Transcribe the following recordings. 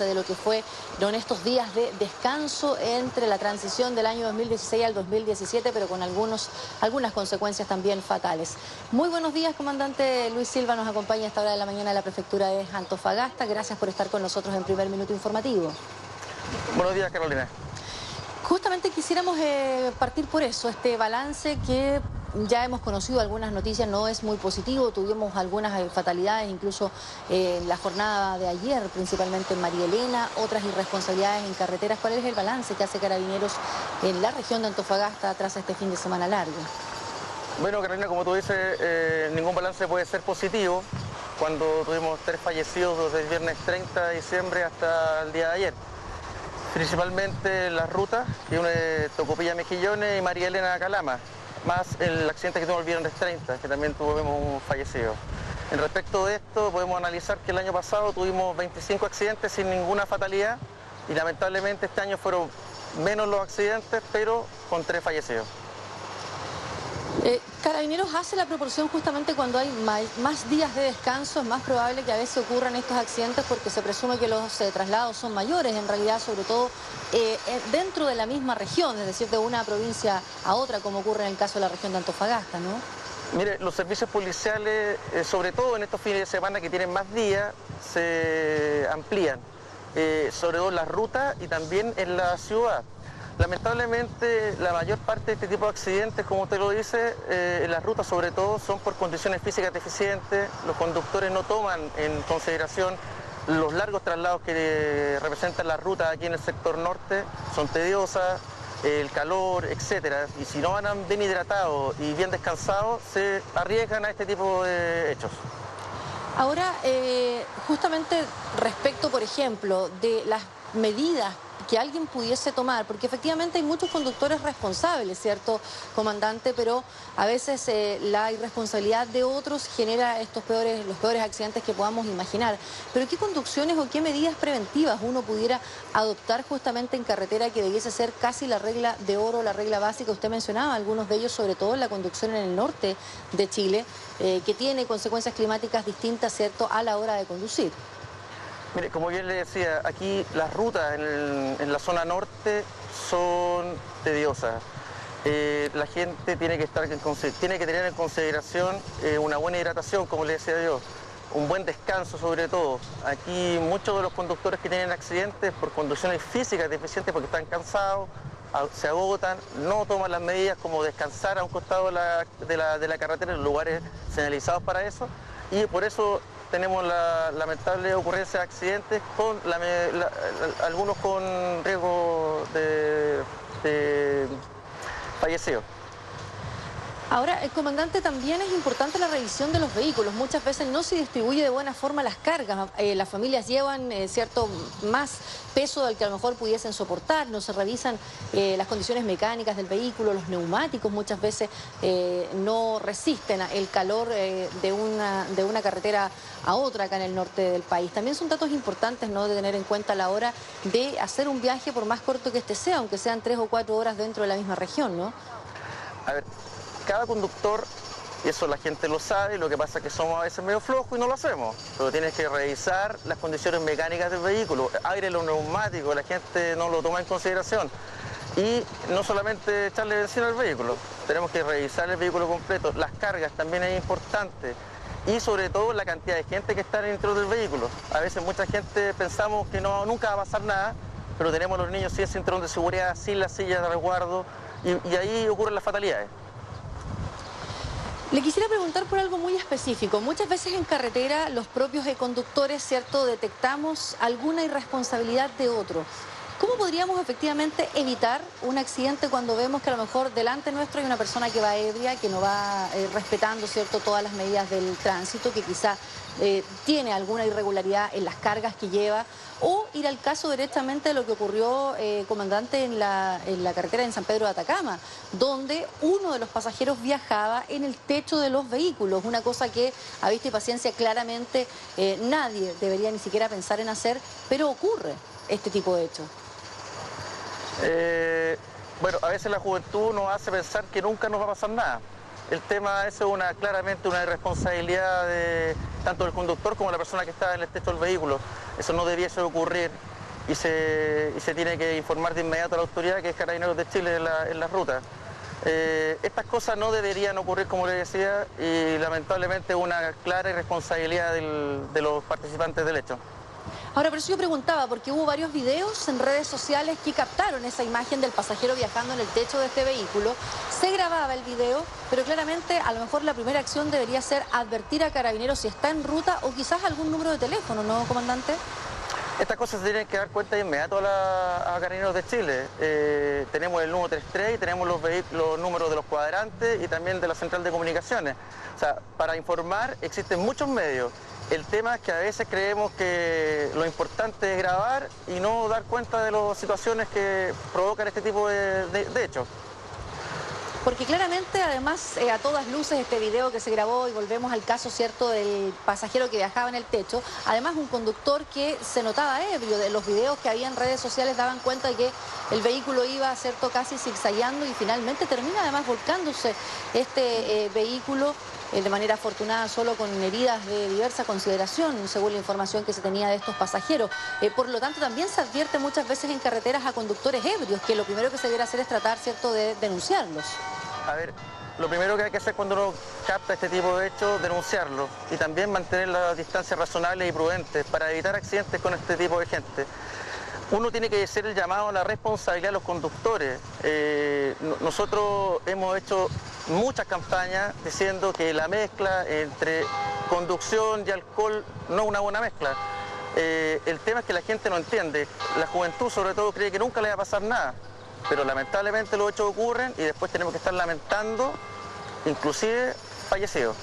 balance de lo que fueron estos días de descanso entre la transición del año 2016 al 2017, pero con algunas consecuencias también fatales. Muy buenos días, comandante Luis Silva, nos acompaña a esta hora de la mañana de la prefectura de Antofagasta. Gracias por estar con nosotros en Primer Minuto Informativo. Buenos días, Carolina. Justamente quisiéramos partir por eso, este balance que ya hemos conocido algunas noticias, no es muy positivo, tuvimos algunas fatalidades, incluso en la jornada de ayer, principalmente en María Elena, otras irresponsabilidades en carreteras. ¿Cuál es el balance que hace Carabineros en la región de Antofagasta tras este fin de semana largo? Bueno, Carolina, como tú dices, ningún balance puede ser positivo cuando tuvimos 3 fallecidos desde el viernes 30 de diciembre hasta el día de ayer. Principalmente las rutas, que uno es Tocopilla Mejillones y María Elena Calama, más el accidente que tuvimos el viernes 30, que también tuvimos un fallecido. En respecto de esto, podemos analizar que el año pasado tuvimos 25 accidentes sin ninguna fatalidad y lamentablemente este año fueron menos los accidentes, pero con 3 fallecidos. Carabineros hace la proporción justamente cuando hay más días de descanso, es más probable que a veces ocurran estos accidentes porque se presume que los traslados son mayores, en realidad, sobre todo dentro de la misma región, es decir, de una provincia a otra, como ocurre en el caso de la región de Antofagasta, ¿no? Mire, los servicios policiales, sobre todo en estos fines de semana que tienen más días, se amplían, sobre todo en las rutas y también en la ciudad. Lamentablemente, la mayor parte de este tipo de accidentes, como usted lo dice, en las rutas sobre todo, son por condiciones físicas deficientes. Los conductores no toman en consideración los largos traslados que representan las rutas aquí en el sector norte, son tediosas, el calor, etcétera. Y si no van bien hidratados y bien descansados, se arriesgan a este tipo de hechos. Ahora, justamente respecto, por ejemplo, de las medidas que alguien pudiese tomar, porque efectivamente hay muchos conductores responsables, ¿cierto, comandante? Pero a veces la irresponsabilidad de otros genera los peores accidentes que podamos imaginar. Pero ¿qué conducciones o qué medidas preventivas uno pudiera adoptar justamente en carretera que debiese ser casi la regla de oro, la regla básica? Usted mencionaba algunos de ellos, sobre todo en la conducción en el norte de Chile, que tiene consecuencias climáticas distintas, ¿cierto?, a la hora de conducir. Mire, como bien le decía, aquí las rutas en la zona norte son tediosas. La gente tiene que tener en consideración una buena hidratación, como le decía yo, un buen descanso sobre todo. Aquí muchos de los conductores que tienen accidentes por condiciones físicas deficientes porque están cansados, se agotan, no toman las medidas como descansar a un costado de la carretera en lugares señalizados para eso, y por eso tenemos la lamentable ocurrencia de accidentes, algunos con riesgo de fallecidos. Ahora, comandante, también es importante la revisión de los vehículos. Muchas veces no se distribuye de buena forma las cargas. Las familias llevan cierto más peso del que a lo mejor pudiesen soportar. No se revisan las condiciones mecánicas del vehículo. Los neumáticos muchas veces no resisten el calor de una carretera a otra acá en el norte del país. También son datos importantes, ¿no?, de tener en cuenta a la hora de hacer un viaje, por más corto que este sea, aunque sean 3 o 4 horas dentro de la misma región, ¿no? A ver, cada conductor, y eso la gente lo sabe, lo que pasa es que somos a veces medio flojos y no lo hacemos, pero tienes que revisar las condiciones mecánicas del vehículo, aire, los neumáticos, la gente no lo toma en consideración. Y no solamente echarle benzina al vehículo, tenemos que revisar el vehículo completo, las cargas también es importante, y sobre todo la cantidad de gente que está dentro del vehículo. A veces mucha gente pensamos que nunca va a pasar nada, pero tenemos a los niños sin cinturón de seguridad, sin las sillas de resguardo, y ahí ocurren las fatalidades. Le quisiera preguntar por algo muy específico. Muchas veces en carretera los propios conductores, ¿cierto?, detectamos alguna irresponsabilidad de otro. ¿Cómo podríamos efectivamente evitar un accidente cuando vemos que a lo mejor delante nuestro hay una persona que va ebria, que no va respetando, ¿cierto?, todas las medidas del tránsito, que quizá tiene alguna irregularidad en las cargas que lleva? O ir al caso directamente de lo que ocurrió, comandante, en la carretera en San Pedro de Atacama, donde uno de los pasajeros viajaba en el techo de los vehículos, una cosa que a vista y paciencia claramente nadie debería ni siquiera pensar en hacer, pero ocurre este tipo de hechos. Bueno, a veces la juventud nos hace pensar que nunca nos va a pasar nada. El tema es claramente una irresponsabilidad tanto del conductor como de la persona que está en el techo del vehículo. Eso no debiese ocurrir. y se tiene que informar de inmediato a la autoridad, que es Carabineros de Chile, en las rutas. Estas cosas no deberían ocurrir, como les decía, y lamentablemente una clara irresponsabilidad de los participantes del hecho. Ahora, por eso yo preguntaba, porque hubo varios videos en redes sociales que captaron esa imagen del pasajero viajando en el techo de este vehículo. Se grababa el video, pero claramente a lo mejor la primera acción debería ser advertir a Carabineros si está en ruta o quizás algún número de teléfono, ¿no, comandante? Estas cosas se tienen que dar cuenta de inmediato a Carabineros de Chile. Tenemos el número 33 y tenemos los números de los cuadrantes y también de la central de comunicaciones. O sea, para informar existen muchos medios. El tema es que a veces creemos que lo importante es grabar y no dar cuenta de las situaciones que provocan este tipo de hechos. Porque claramente, además, a todas luces, este video que se grabó, y volvemos al caso, ¿cierto?, del pasajero que viajaba en el techo, además un conductor que se notaba ebrio. De los videos que había en redes sociales daban cuenta de que el vehículo iba, ¿cierto?, casi zigzagueando y finalmente termina además volcándose este vehículo de manera afortunada, solo con heridas de diversa consideración, según la información que se tenía de estos pasajeros. Por lo tanto, también se advierte muchas veces en carreteras a conductores ebrios, que lo primero que se debe hacer es tratar, ¿cierto?, de denunciarlos. A ver, lo primero que hay que hacer cuando uno capta este tipo de hechos, denunciarlo y también mantener las distancias razonables y prudentes para evitar accidentes con este tipo de gente. Uno tiene que hacer el llamado a la responsabilidad de los conductores. Nosotros hemos hecho muchas campañas diciendo que la mezcla entre conducción y alcohol no es una buena mezcla. El tema es que la gente no entiende. La juventud sobre todo cree que nunca le va a pasar nada, pero lamentablemente los hechos ocurren y después tenemos que estar lamentando, inclusive fallecidos.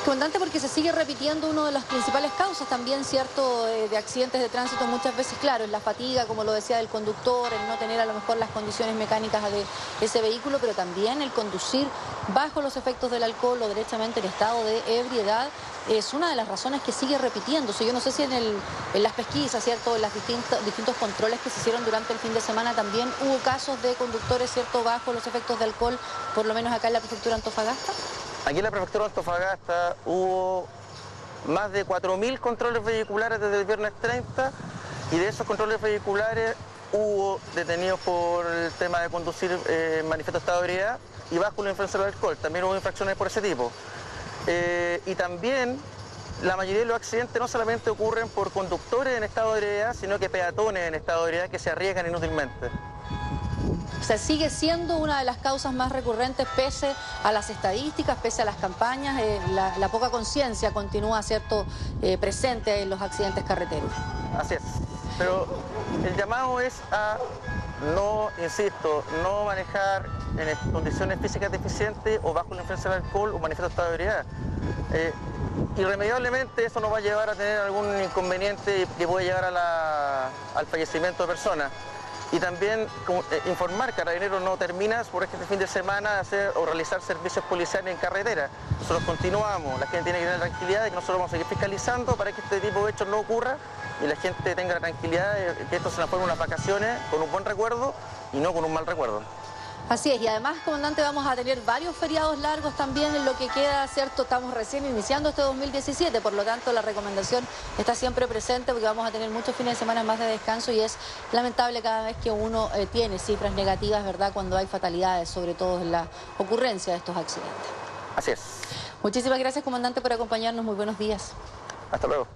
Comandante, porque se sigue repitiendo una de las principales causas también, ¿cierto?, de accidentes de tránsito muchas veces, claro, es la fatiga, como lo decía, del conductor, el no tener a lo mejor las condiciones mecánicas de ese vehículo, pero también el conducir bajo los efectos del alcohol o derechamente en estado de ebriedad es una de las razones que sigue repitiéndose. Yo no sé si en las pesquisas, ¿cierto?, en los distintos controles que se hicieron durante el fin de semana también hubo casos de conductores, ¿cierto?, bajo los efectos de alcohol, por lo menos acá en la prefectura de Antofagasta. Aquí en la prefectura de Antofagasta hubo más de 4.000 controles vehiculares desde el viernes 30 y de esos controles vehiculares hubo detenidos por el tema de conducir manifiesto estado de ebriedad y bajo la influencia del alcohol. También hubo infracciones por ese tipo. Y también la mayoría de los accidentes no solamente ocurren por conductores en estado de ebriedad, sino que peatones en estado de ebriedad que se arriesgan inútilmente. O sea, sigue siendo una de las causas más recurrentes pese a las estadísticas, pese a las campañas, la poca conciencia continúa, ¿cierto?, presente en los accidentes carreteros. Así es, pero el llamado es a no, insisto, no manejar en condiciones físicas deficientes o bajo la influencia del alcohol o manifiesto estado de ebriedad. Irremediablemente eso nos va a llevar a tener algún inconveniente que puede llegar al fallecimiento de personas. Y también informar, Carabineros no termina por este fin de semana de hacer o realizar servicios policiales en carretera. Nosotros continuamos, la gente tiene que tener la tranquilidad de que nosotros vamos a seguir fiscalizando para que este tipo de hechos no ocurra y la gente tenga la tranquilidad de que esto se transforme en unas vacaciones con un buen recuerdo y no con un mal recuerdo. Así es, y además, comandante, vamos a tener varios feriados largos también en lo que queda, ¿cierto? Estamos recién iniciando este 2017, por lo tanto la recomendación está siempre presente porque vamos a tener muchos fines de semana más de descanso y es lamentable cada vez que uno tiene cifras negativas, ¿verdad?, cuando hay fatalidades, sobre todo en la ocurrencia de estos accidentes. Así es. Muchísimas gracias, comandante, por acompañarnos. Muy buenos días. Hasta luego.